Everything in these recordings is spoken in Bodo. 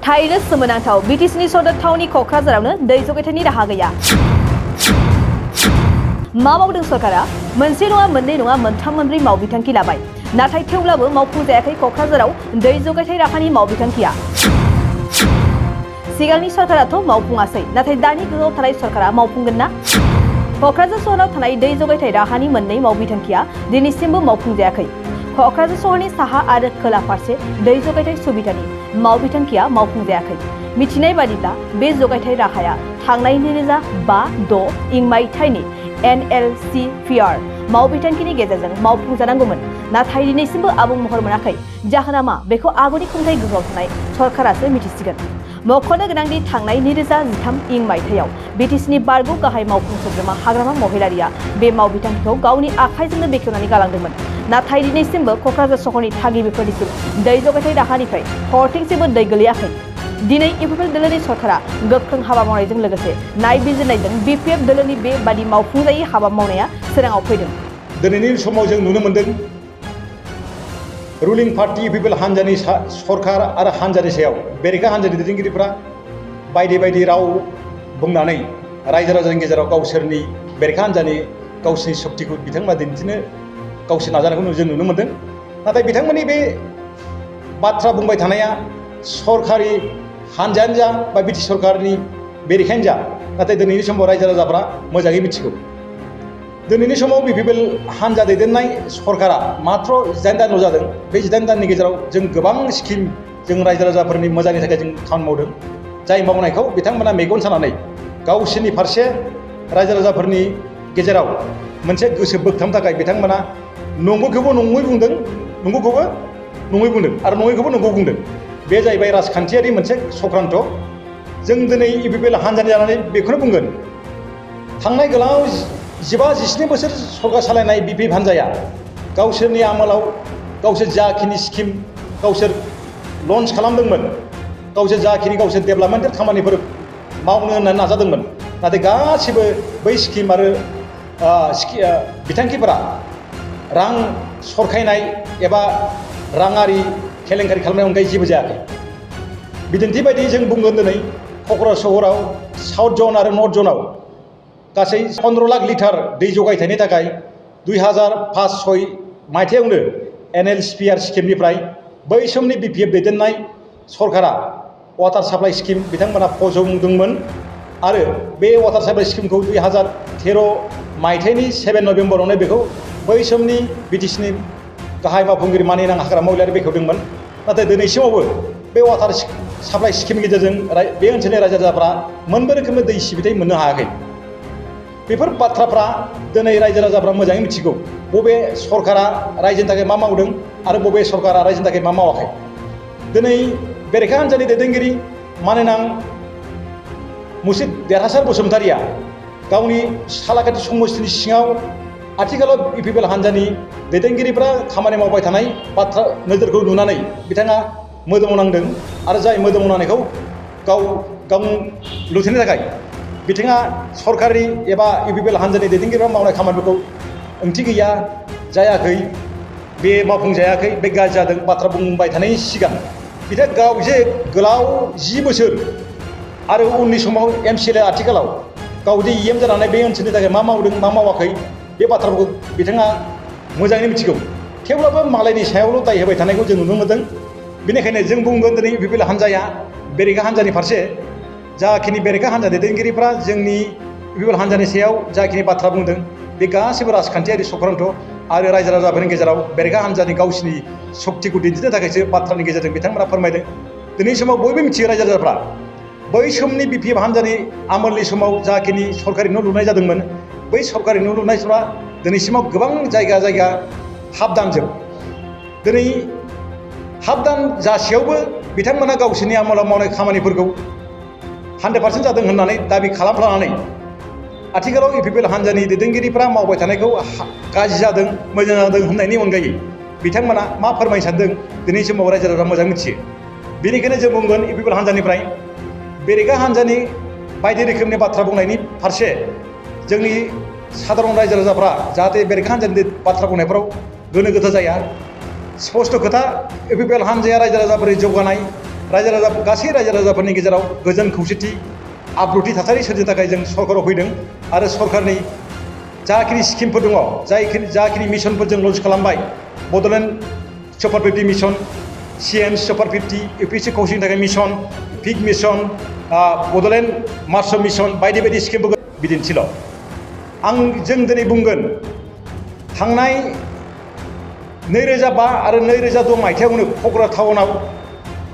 थारैनो सोमोनांथाव बिटिसिनि सदर थावनि क'क्राझारावनो दै जगायथायनि राहा गैया। मा मावदों सरकारा? मोनसे नङा मोननै नङा मोनथाम मोनब्रै मावबिथांखि लाबाय, नाथाय थेवब्लाबो मावफुंजायाखै क'क्राझाराव दै जगायथाय राहानि मावबिथांखिया। सिगांनि सरकाराथ' मावफुङासै, नाथाय दानि गोहोआव थानाय सरकारा मावफुंगोन ना? क'क्राझार सहराव थानाय दै जगायथाय राहानि मोननै मावबिथांखिया दिनैसिमबो मावफुंजायाखै। क'क्राझार सहरनि साहा आरो खोला फारसे दै जगायथाय सुबिदानि मावबिथांखिया मावफुंजायाखै। मिथिनाय बादिब्ला बे जगायथाय राहाया थांनाय 2005-06 मायथाइनि NLCPR मावबिथांखिनि गेजेरजों मावफुंजानांगौमोन, नाथाय दिनैसिमबो आबुं महर मोनाखै। जाहोना मा? बेखौ आगुनि खुंथाय गोहोआव थानाय सरकारासो मिथिसिगोन। मख'नो गोनांदि थांनाय 2013 मायथाइयाव बिटिसिनि बारग' गाहाय मावफुं सोद्रोमा हाग्रामा महिलारिया बे मावबिथांखिखौ गावनि आखाइजोंनो बेखेवनानै गालांदोंमोन, नाथाय दिनैसिमबो क'क्राझार सहरनि थागिबिफोरनिसिम दै जगायथाय राहानिफ्राय हरथिंसेबो दै गोलैयाखै। दिनै UPPL दोलोनि सरकारा गोख्रों हाबा मावनायजों लोगोसे नायबिजिरनायजों BPF दोलोनि बेबादि मावफुंजायै हाबा मावनाया सोराङाव फैदों। दिनैनि समाव जों नुनो मोन्दों रुलिं पार्टी UPPL हान्जानि सरकार आरो हान्जानि सायाव बेरेखा हान्जानि दैदेनगिरिफ्रा बायदि बायदि राव बुंनानै रायजो राजानि गेजेराव गावसोरनि बेरेखा हान्जानि गावसोरनि सक्तिखौ बिथांमोना दिन्थिनो गावसोर नाजानायखौ जों नुनो मोन्दों। नाथाय बिथांमोननि बे बाथ्रा बुंबाय थानाया सरकारि हान्जायानो जा बा BTC सरकारनि बेरेखायानो जा, नाथाय दिनैनि समाव रायजो राजाफ्रा मोजाङै मिथिगौ। दिनैनि समाव UPPL हान्जा दैदेननाय सरकारा मात्र 8 दानल' जादों। बे 8 दाननि गेजेराव जों गोबां स्किम जों रायजो राजाफोरनि मोजांनि थाखाय जों खामानि मावदों। जाय मावनायखौ बिथांमोना मेगन सानानै गावसोरनि फारसे रायजो राजाफोरनि गेजेराव मोनसे गोसो बोगथाबनो थाखाय बिथांमोना नंगौखौबो नङै बुंदों, नंगौखौबो नङै बुंदों आरो नङैखौबो नंगौ बुंदों। बे जाहैबाय राजखान्थियारि मोनसे चक्रान्त। जों दिनै UPPL हान्जानि जानानै बेखौनो बुंगोन, थांनाय गोलाव 15-17 बोसोर सरकार सालायनाय BPF हान्जाया गावसोरनि आमोलाव गावसोर जाखिनि स्किम गावसोर लन्च खालामदोंमोन, गावसोर जाखिनि गावसोर डेभेलपमेन्टेल खामानिफोर मावनो होननानै नाजादोंमोन, नाथाय गासिबो बै स्किम आरो बिथांखिफोरा रां सरखायनाय एबा राङारि केलेंकारि खालामनायनि अनगायै जेबो जायाखै। बिदिन्थि बायदि जों बुंगोन दिनै क'क्राझार सहराव साउथ जन आरो नर्थ जनाव गासै 15 लाख लिटार दै जगायथायनि थाखाय 2005-06 मायथाइयावनो NLCPR स्किमनिफ्राय बै समनि BPF दैदेननाय सरकारा वाटार साप्लाइ स्किम बिथांमोना फज'दोंमोन आरो बे वाटार साप्लाइ स्किमखौ 2013 मायथाइनि 7 नभेम्बरावनो बेखौ बै समनि BTCनि गाहाय मावफुंगिरि मानिनां हाग्रामा महिलारि बेखेवदोंमोन। नाथाय दिनैसिमावबो बे वाटार साप्लाइ स्किमनि गेजेरजों बे ओनसोलनि रायजो राजाफ्रा मोनबो रोखोमनि दै सिबिथाय मोननो हायाखै। बेफोर बाथ्राफ्रा दिनै रायजो राजाफ्रा मोजाङै मिथिगौ बबे सरकारा रायजोनि थाखाय मा मावदों आरो बबे सरकारा रायजोनि थाखाय मा मावाखै। दिनै बेरेखा हान्जानि दैदेनगिरि मानिनां मुसिद देरहासार बसुमतारिया गावनि सालाकाथि समस्तिनि सिङाव आथिखालाव UPPL हान्जानि दैदेनगिरिफ्रा खामानि मावबाय थानाय बाथ्रा नोजोरखौ नुनानै बिथाङा मोदोमाव नांदों आरो जाय मोदोमाव नांनायखौ गाव लुथेनो थाखाय बिथाङा सरकारि एबा UPPL हान्जानि दैदेनगिरिफ्रा मावनाय खामानिफोरखौ ओंथि गैया, जायाखै, बे मावफुंजायाखै, बे गाज्रि जादों बाथ्रा बुंबाय थानायनि सिगां बिथाङा गाव जे गोलाव 10 बोसोर आरो उननि समाव MCLA आथिखालाव गावदि EM जानानै बे ओनसोलनि थाखाय मा मावदों मा मावाखै बे बाथ्राफोरखौ बिथाङा मोजाङै मिथिगौ। थेवब्लाबो मालायनि सायावल' दाय होबाय थानायखौ जों नुनो मोन्दों। बेनिखायनो जों बुंगोन दिनै UPPL हान्जाया बेरेखा हान्जानि फारसे जाखिनि बेरेखा हान्जा दैदेनगिरिफ्रा जोंनि UPPL हान्जानि सायाव जाखिनि बाथ्रा बुंदों बे गासिबो राजखान्थियारि चक्रान्त आरो रायजो राजाफोरनि गेजेराव बेरेखा हान्जानि गावसिनि सक्तिखौ दिन्थिनो थाखायसो बाथ्रानि गेजेरजों बिथांमोना फोरमायदों। दिनैनि समाव बयबो मिथियो रायजो राजाफ्रा बै समनि BPF हान्जानि आमोलनि समाव जाखिनि सरकारि न' लुनाय जादोंमोन, बै सरकारि न' लुनायफ्रा दिनैसिमाव गोबां जायगा हाबदानजोब। दिनै हाबदान जासेयावबो बिथांमोना गावसोरनि आमोलाव मावनाय खामानिफोरखौ 100% जादों होननानै दाबि खालामफ्लानानै आथिखालाव UPPL हान्जानि दैदेनगिरिफ्रा मावबाय थानायखौ गाज्रि जादों मोजां जादों होननायनि अनगायै बिथांमोना मा फोरमायनो सानदों दिनैनि समाव रायजो राजाफ्रा मोजां मिथियो। बेनिखायनो जों बुंगोन UPPL हान्जानिफ्राय बेरेखा हान्जानि बायदि रोखोमनि बाथ्रा बुंनायनि फारसे जोंनि साधारन रायजो राजाफ्रा जाहाथे बेरेखा हान्जानि बाथ्रा बुंनायफ्राव गोनो गोथो जाया। स्पष्ट खोथा, UPPL हान्जाया रायजो राजाफोरनि जौगानाय गासै रायजो राजाफोरनि गेजेराव गोजोन खौसेथि आब्रुथि थासारि सोरजिनो थाखाय जों सरकाराव फैदों आरो सरकारनि जाखिनि स्किमफोर दङ जाखिनि मिशनफोर जों लन्च खालामबाय बड'लेण्ड सुपार 50 मिशन CN सुपार 50 UPC कौशलनि थाखाय मिशन पिक मिशन बड'लेण्ड मार्च मिशन बायदि बायदि स्किमफोरखौ बिदिन्थिल' जों दिनै बुंगोन थांनाय 2005 आरो 2006 मायथाइयावनो क'क्राझार टाउनाव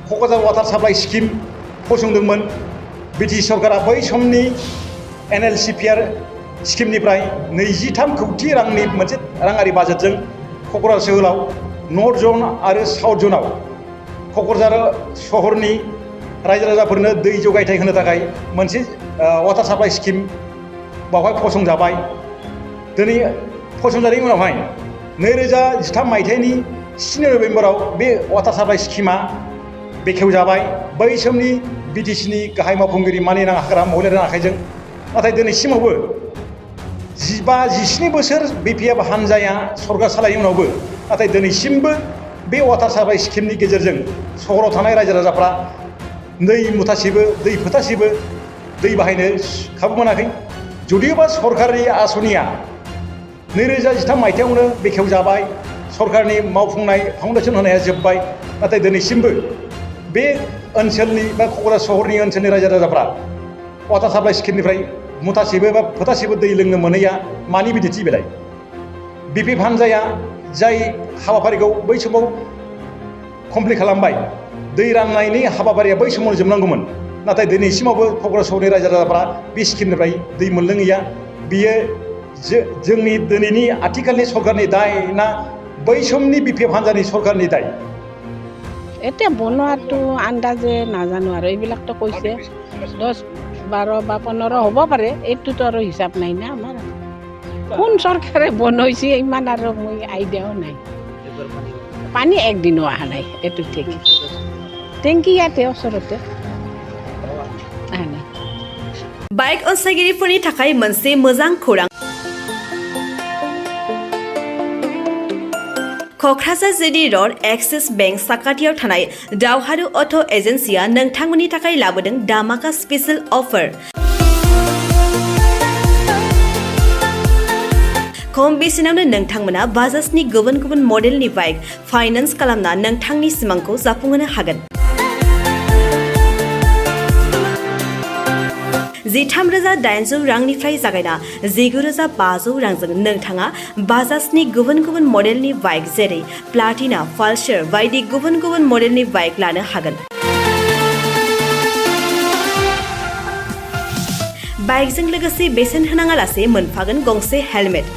क'क्राझार वाटार साप्लाइ स्किम फसंदोंमोन बिटि सरकारा बै समनि NLCPR स्किमनिफ्राय 23 कौटि रांनि मोनसे राङारि बाजेटजों क'क्राझार सोहोराव नर्थ जन आरो साउथ जनाव क'क्राझार सहरनि रायजो राजाफोरनो दै जगायथाय होनो थाखाय मोनसे वाटार साप्लाइ स्किम बावहाय फसंजाबाय दिनै फसंजानायनि उनावहाय 2013 मायथाइनि 7 नभेम्बराव बे वाटार साप्लाइ स्किमा बेखेवजाबाय बै समनि BTCनि गाहाय मावफुंगिरि मानिनां हाग्राम महिलारिनि आखाइजों नाथाय दिनैसिमावबो 17 बोसोर BPF हानजाया सरकार सालायनायनि उनावबो नाथाय दिनैसिमबो बे वाटार साप्लाइ स्किमनि गेजेरजों सहराव थानाय रायजो राजाफ्रा दै मुथासेबो दै फोथासेबो दै बाहायनो खाबु मोनाखै जुदियोबा सरकारनि आसनिया 2013 मायथाइयावनो बेखेवजाबाय सरकारनि मावफुंनाय फाउन्डेसन होनाया जोब्बाय नाथाय दिनैसिमबो बे ओनसोलनि बा क'क्राझार सहरनि ओनसोलनि रायजो राजाफ्रा वाटार साप्लाइ स्किमनिफ्राय मुथासेबो बा फोथासेबो दै लोंनो मोनैया मानि बिदिन्थि बेलाय BPF हानजाया जाय हाबाफारिखौ बै समाव कमप्लिट खालामबाय दै राननायनि हाबाफारिया बै समाव जोबनांगौमोन नाथाय दिनैसिमावबो क'क्राझार सहरनि रायजो राजाफ्रा बे स्किमनिफ्राय दै मोनलोङैया बियो जोंनि दिनैनि आथिखालनि सरकारनि दाय ना बै समनि BPF हानजानि सरकारनि दाय এতিয়া বনোৱাটো আন্দাজে নাজানো আৰু এইবিলাকতো কৈছে 10, 12 বা 15 হ'ব পাৰে এইটোতো আৰু হিচাপ নাই না আমাৰ কোন চৰকাৰে বনাইছে ইমান আৰু মই আইডিয়াও নাই পানী একদিনো অহা নাই এইটো ঠিক টেংকি ইয়াতে ওচৰতে অহা নাই बाइक अनसायगिरिफोरनि थाखाय मोनसे मोजां खौरां Kokrajhar JD road axis bank साखाथियाव थानाय दावहारु अट' एजेन्सिया नोंथांमोननि थाखाय लाबोदों दामाका स्पेशल अफार खम बेसेनावनो नोंथांमोना बाजाजनि गुबुन गुबुन मडेलनि बाइक फाइनान्स खालामना नोंथांनि सिमांखौ जाफुंहोनो हागोन 13,800 रांनिफ्राय जागायना 19,500 रांजों नोंथाङा बाजाजनि गुबुन गुबुन मडेलनि बाइक जेरै प्लाटिना पालसार बायदि गुबुन गुबुन मडेलनि बाइक लानो हागोन बाइकजों लोगोसे बेसेन होनाङालासे मोनफागोन गंसे हेलमेट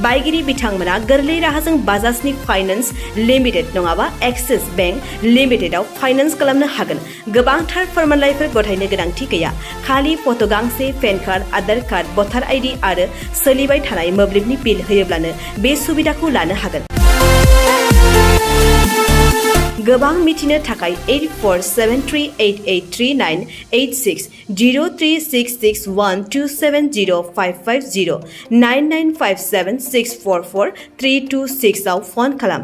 बाइगिरि बिथांमोना गोरलै राहाजों बाजाजनि फाइनान्स लिमिटेड नङाबा एक्सिस बेंक लिमिटेडआव फाइनान्स खालामनो हागोन गोबांथार फोरमानलाइफोर गथायनो गोनांथि गैया खालि फट' गांसे पेन कार्ड आधार कार्ड भटार ID आरो सोलिबाय थानाय मोब्लिबनि बिल होयोब्लानो बे सुबिदाखौ लानो हागोन गोबां मिथिनो थाखाय 8473883986 03661270550 9957644326 आव फन खालाम